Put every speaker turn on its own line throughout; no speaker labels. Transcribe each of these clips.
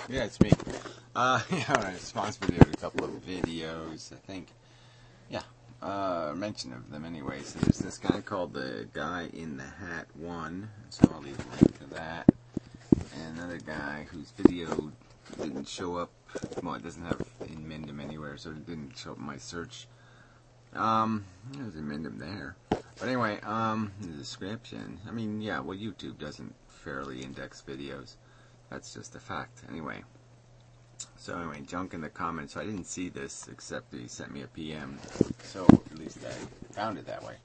Yeah, it's me. Yeah, a response video to a couple of videos, I think. Yeah, mention of them anyway. So there's this guy called the Guy in the Hat 1, so I'll leave a link to that. And another guy whose video didn't show up, well, it doesn't have inmendham anywhere, so it didn't show up in my search. There's inmendham there. But anyway, the description, I mean, yeah, well, YouTube doesn't fairly index videos. That's just a fact. Anyway, junk in the comments. So I didn't see this except he sent me a PM. So at least I found it that way.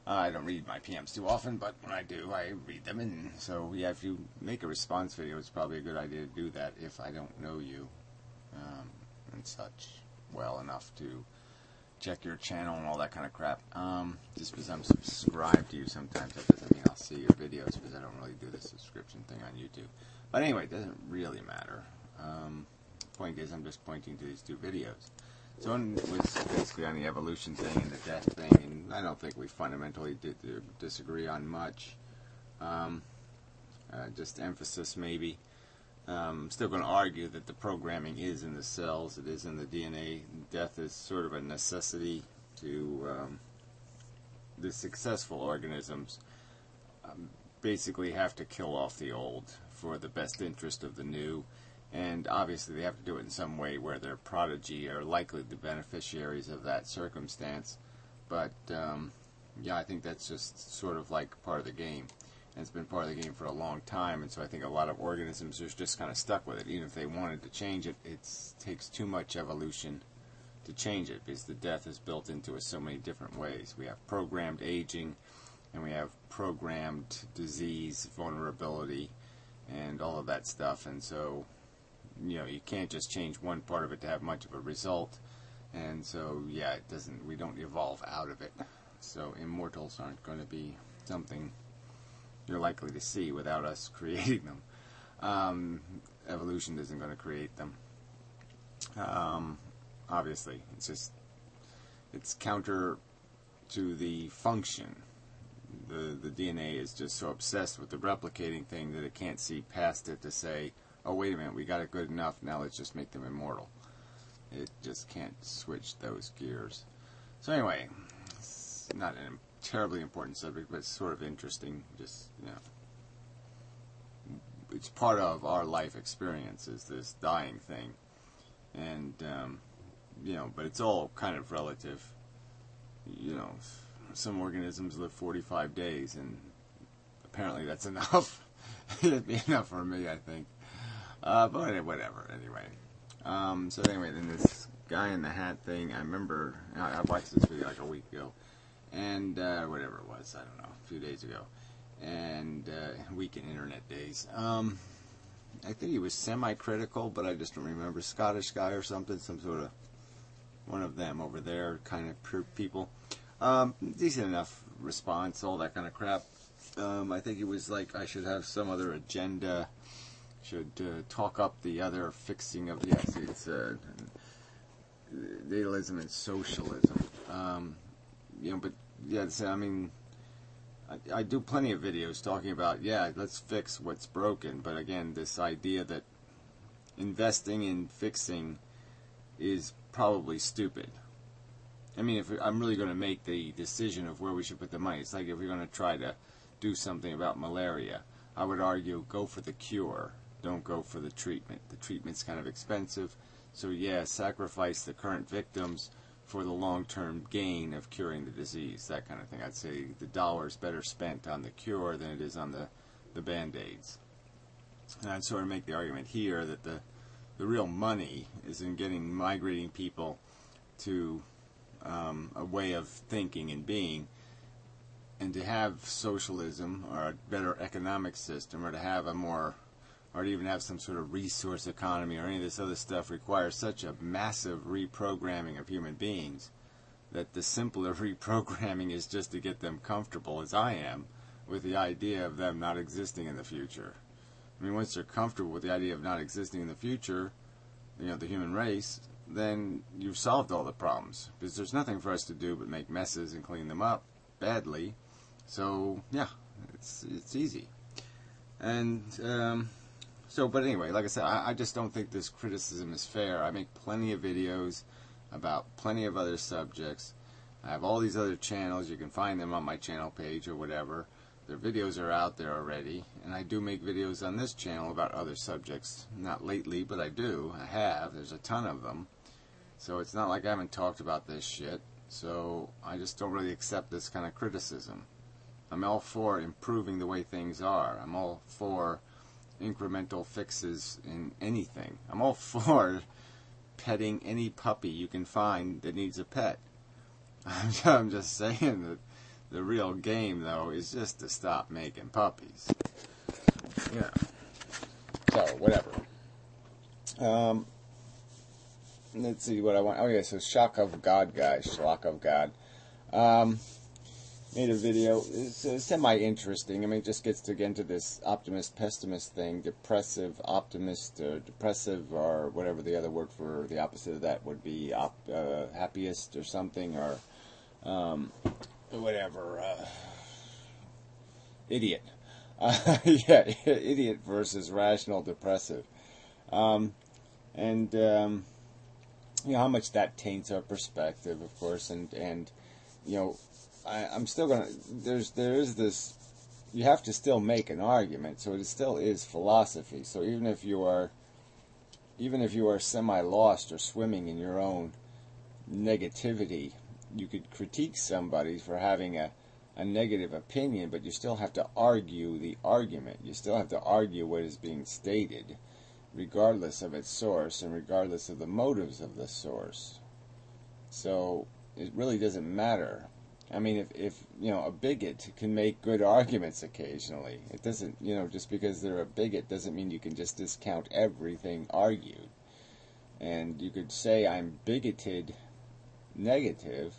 I don't read my PMs too often, but when I do, I read them. And so, yeah, if you make a response video, it's probably a good idea to do that if I don't know you and such well enough to check your channel and all that kind of crap. Just because I'm subscribed to you sometimes, that doesn't mean I'll see your videos, because I don't really do the subscription thing on YouTube. But anyway, it doesn't really matter. The point is, I'm just pointing to these two videos. So one was basically on the evolution thing and the death thing, and I don't think we fundamentally disagree on much. Just emphasis maybe. I'm still going to argue that the programming is in the cells, it is in the DNA. Death is sort of a necessity to the successful organisms. Basically have to kill off the old for the best interest of the new, and obviously they have to do it in some way where their progeny are likely the beneficiaries of that circumstance. But yeah, I think that's just sort of like part of the game, and it's been part of the game for a long time, and so I think a lot of organisms are just kind of stuck with it. Even if they wanted to change it, it takes too much evolution to change it, because the death is built into it so many different ways. We have programmed aging, and we have programmed disease, vulnerability, and all of that stuff. And so, you know, you can't just change one part of it to have much of a result. And so, yeah, it doesn't. We don't evolve out of it. So immortals aren't going to be something you're likely to see without us creating them. Evolution isn't going to create them. Obviously, it's counter to the function. The DNA is just so obsessed with the replicating thing that it can't see past it to say, oh, wait a minute, we got it good enough, now let's just make them immortal. It just can't switch those gears. So anyway, it's not a terribly important subject, but it's sort of interesting. Just, you know, it's part of our life experience, is this dying thing. And, you know, but it's all kind of relative. You know, some organisms live 45 days, and apparently that's enough. It'd be enough for me, I think. But whatever, anyway. So anyway, then this Guy in the Hat thing, I remember, I watched this video like a week ago, and whatever it was, I don't know, a few days ago, and week in internet days. I think he was semi-critical, but I just don't remember. Scottish guy or something, some sort of one of them over there kind of people. Decent enough response, all that kind of crap. I think it was like I should have some other agenda, should talk up the other fixing of, yes, it's natalism and socialism. You know, but yeah, I mean, I do plenty of videos talking about, yeah, let's fix what's broken, but again, this idea that investing in fixing is probably stupid. I mean, if I'm really going to make the decision of where we should put the money, it's like if we're going to try to do something about malaria, I would argue go for the cure, don't go for the treatment. The treatment's kind of expensive, so yeah, sacrifice the current victims for the long-term gain of curing the disease, that kind of thing. I'd say the dollar's better spent on the cure than it is on the Band-Aids. And I'd sort of make the argument here that the real money is in migrating people to a way of thinking and being, and to have socialism or a better economic system, or to have a more, or to even have some sort of resource economy or any of this other stuff, requires such a massive reprogramming of human beings that the simpler reprogramming is just to get them comfortable, as I am, with the idea of them not existing in the future. I mean, once they're comfortable with the idea of not existing in the future, you know, the human race, then you've solved all the problems, because there's nothing for us to do but make messes and clean them up badly. So yeah, it's easy. And So, but anyway, like I said, I just don't think this criticism is fair. I make plenty of videos about plenty of other subjects. I have all these other channels. You can find them on my channel page or whatever. Their videos are out there already. And I do make videos on this channel about other subjects. Not lately, but I do. I have. There's a ton of them. So it's not like I haven't talked about this shit. So I just don't really accept this kind of criticism. I'm all for improving the way things are. I'm all for incremental fixes in anything. I'm all for petting any puppy you can find that needs a pet. I'm just saying that the real game, though, is just to stop making puppies. Yeah. So, whatever. Let's see what I want. Oh, yeah, so Shock of God, guys. Shock of God. Made a video. It's semi-interesting. I mean, it just gets to get into this optimist-pessimist thing. Depressive, optimist, or depressive, or whatever the other word for the opposite of that would be. Happiest or something, or whatever. Idiot. Yeah, idiot versus rational depressive. And you know, how much that taints our perspective, of course, and you know, I'm still gonna. There is this. You have to still make an argument, so it still is philosophy. So even if you are semi-lost or swimming in your own negativity, you could critique somebody for having a negative opinion, but you still have to argue the argument. You still have to argue what is being stated, regardless of its source and regardless of the motives of the source. So it really doesn't matter. I mean, if you know, a bigot can make good arguments occasionally. It doesn't, you know, just because they're a bigot doesn't mean you can just discount everything argued. And you could say I'm bigoted negative,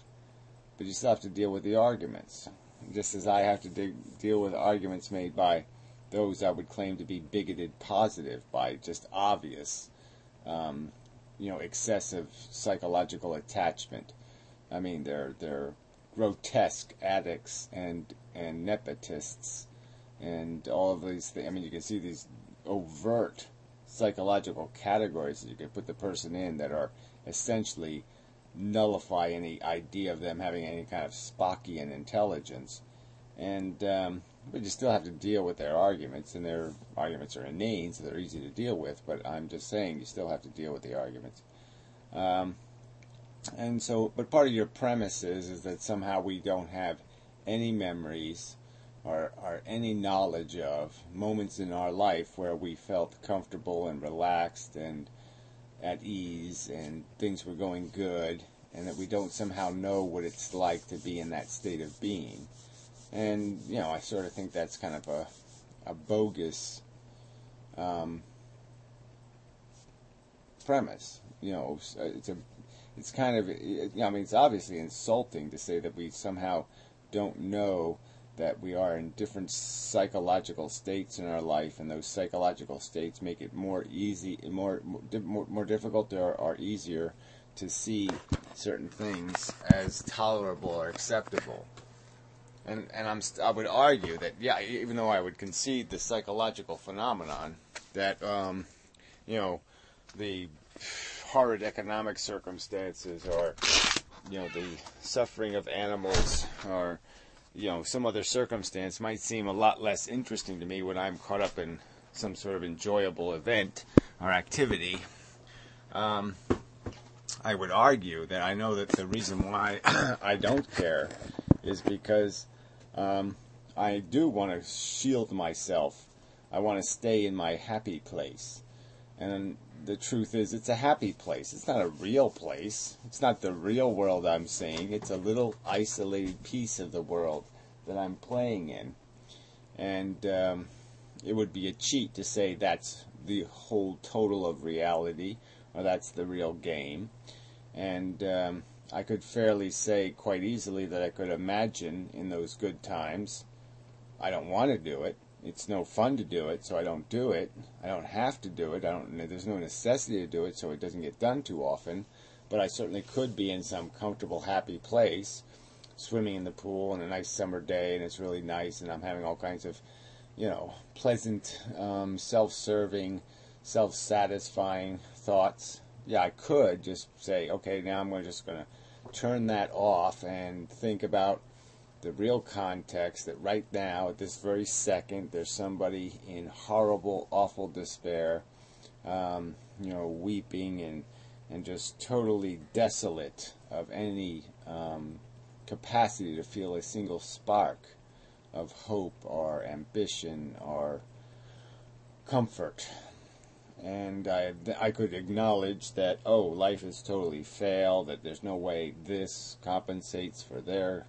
but you still have to deal with the arguments. Just as I have to deal with arguments made by those I would claim to be bigoted positive by just obvious, you know, excessive psychological attachment. I mean, they're grotesque addicts and nepotists and all of these things. I mean, you can see these overt psychological categories that you can put the person in that are essentially nullify any idea of them having any kind of Spockian intelligence. And but you still have to deal with their arguments, and their arguments are inane, so they're easy to deal with, but I'm just saying you still have to deal with the arguments. And so, but part of your premise is that somehow we don't have any memories or any knowledge of moments in our life where we felt comfortable and relaxed and at ease and things were going good, and that we don't somehow know what it's like to be in that state of being. And, you know, I sort of think that's kind of a bogus premise. You know, it's kind of, I mean, it's obviously insulting to say that we somehow don't know that we are in different psychological states in our life, and those psychological states make it more difficult or easier to see certain things as tolerable or acceptable. And I would argue that, yeah, even though I would concede the psychological phenomenon that, you know, the horrid economic circumstances, or, you know, the suffering of animals, or, you know, some other circumstance might seem a lot less interesting to me when I'm caught up in some sort of enjoyable event or activity. I would argue that I know that the reason why I don't care is because I do want to shield myself. I want to stay in my happy place. And the truth is, it's a happy place. It's not a real place. It's not the real world I'm seeing. It's a little isolated piece of the world that I'm playing in. And it would be a cheat to say that's the whole total of reality, or that's the real game. And I could fairly say quite easily that I could imagine in those good times. I don't want to do it. It's no fun to do it, so I don't do it. I don't have to do it. There's no necessity to do it, so it doesn't get done too often. But I certainly could be in some comfortable, happy place, swimming in the pool on a nice summer day, and it's really nice, and I'm having all kinds of pleasant, self-serving, self-satisfying thoughts. Yeah, I could just say, okay, now I'm just going to turn that off and think about the real context that right now, at this very second, there's somebody in horrible, awful despair, weeping and just totally desolate of any capacity to feel a single spark of hope or ambition or comfort. And I could acknowledge that, life has totally failed, that there's no way this compensates for their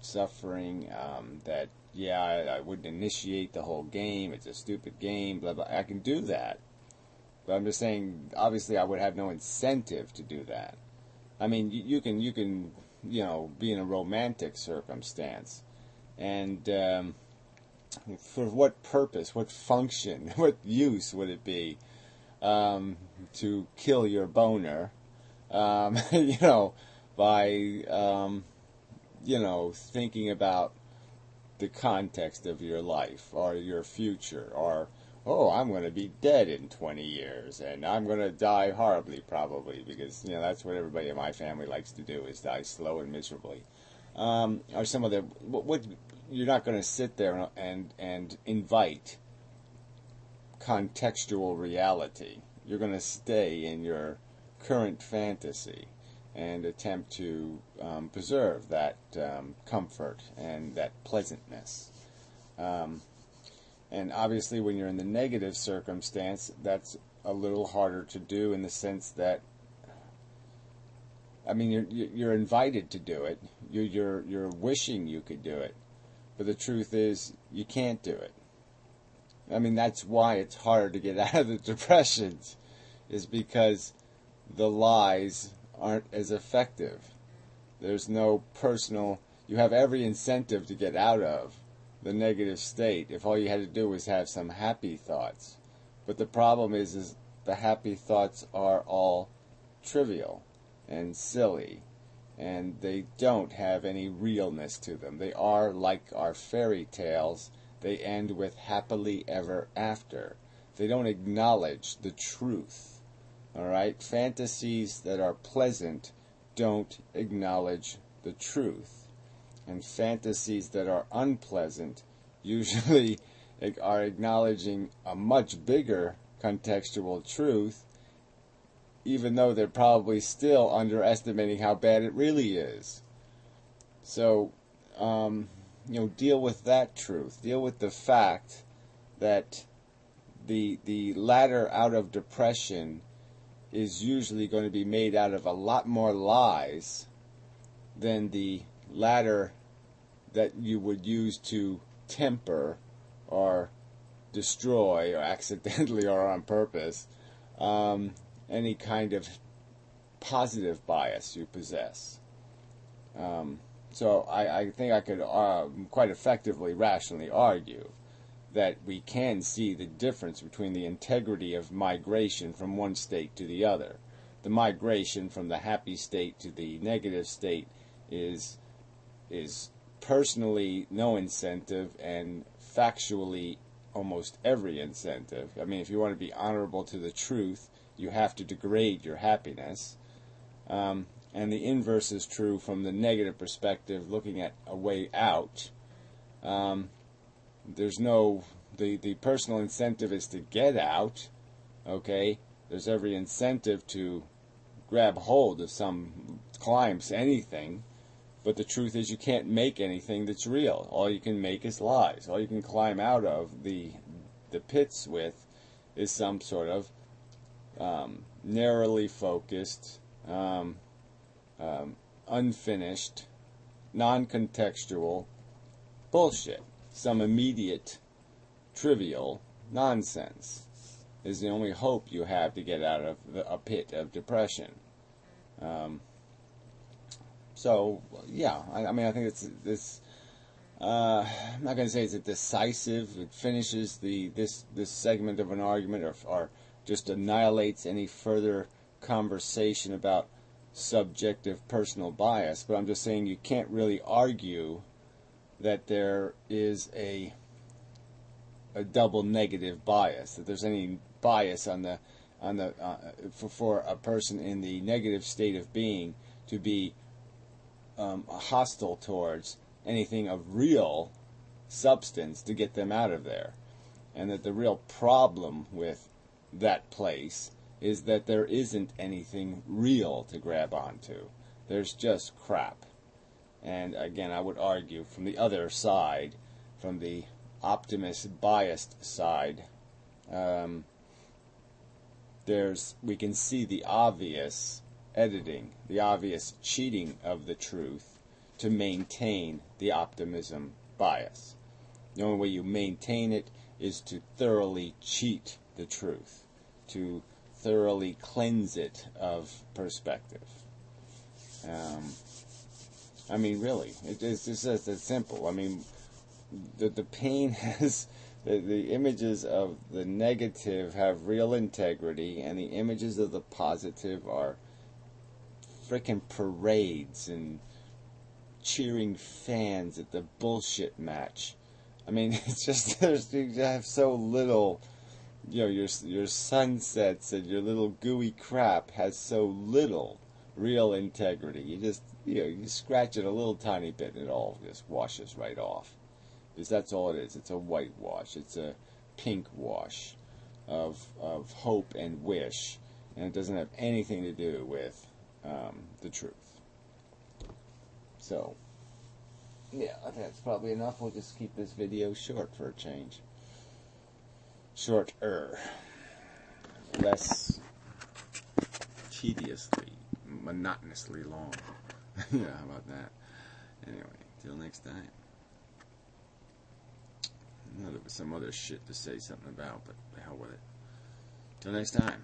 suffering, that, I wouldn't initiate the whole game, it's a stupid game, blah, blah. I can do that. But I'm just saying, obviously I would have no incentive to do that. I mean, you can be in a romantic circumstance, and for what purpose, what function, what use would it be to kill your boner, by, thinking about the context of your life or your future, or, I'm going to be dead in 20 years, and I'm going to die horribly probably, because, that's what everybody in my family likes to do, is die slow and miserably. Or some other, you're not going to sit there and invite contextual reality. You're going to stay in your current fantasy and attempt to preserve that comfort and that pleasantness. And obviously when you're in the negative circumstance, that's a little harder to do, in the sense that, I mean, you're invited to do it. You're wishing you could do it. But the truth is, you can't do it. I mean, that's why it's hard to get out of the depressions, is because the lies aren't as effective. There's no personal, you have every incentive to get out of the negative state if all you had to do was have some happy thoughts. But the problem is the happy thoughts are all trivial and silly, and they don't have any realness to them. They are like our fairy tales. They end with happily ever after. They don't acknowledge the truth. All right? Fantasies that are pleasant don't acknowledge the truth. And fantasies that are unpleasant usually are acknowledging a much bigger contextual truth, even though they're probably still underestimating how bad it really is. So, deal with that truth. Deal with the fact that the ladder out of depression is usually going to be made out of a lot more lies than the ladder that you would use to temper or destroy, or accidentally or on purpose, any kind of positive bias you possess. So I think I could quite effectively, rationally argue that we can see the difference between the integrity of migration from one state to the other. The migration from the happy state to the negative state is personally no incentive, and factually almost every incentive. I mean, if you want to be honorable to the truth, you have to degrade your happiness. And the inverse is true from the negative perspective, looking at a way out. There's no, the personal incentive is to get out, okay? There's every incentive to grab hold of some, climb anything, but the truth is you can't make anything that's real. All you can make is lies. All you can climb out of the pits with is some sort of narrowly focused, unfinished, non-contextual bullshit. Some immediate, trivial nonsense is the only hope you have to get out of a pit of depression. So, yeah, I mean, I think it's this. I'm not going to say it's a decisive. It finishes this segment of an argument, or just annihilates any further conversation about subjective personal bias. But I'm just saying you can't really argue that there is a a double negative bias, that there's any bias on the for a person in the negative state of being to be hostile towards anything of real substance to get them out of there. And that the real problem with that place is that there isn't anything real to grab onto. There's just crap. And again, I would argue from the other side, from the optimist biased side, we can see the obvious editing, the obvious cheating of the truth to maintain the optimism bias. The only way you maintain it is to thoroughly cheat the truth, to thoroughly cleanse it of perspective. I mean, really, it's just that simple. I mean, the pain has, the images of the negative have real integrity, and the images of the positive are frickin' parades and cheering fans at the bullshit match. I mean, it's just, you have so little, you know, your sunsets and your little gooey crap has so little real integrity. You just, you know, you scratch it a little tiny bit and it all just washes right off. Because that's all it is. It's a whitewash. It's a pink wash of hope and wish. And it doesn't have anything to do with the truth. So, yeah, I think that's probably enough. We'll just keep this video short for a change. Shorter. Less tediously, monotonously long. Yeah, how about that? Anyway, till next time. I know there was some other shit to say something about, but the hell with it. Till next time.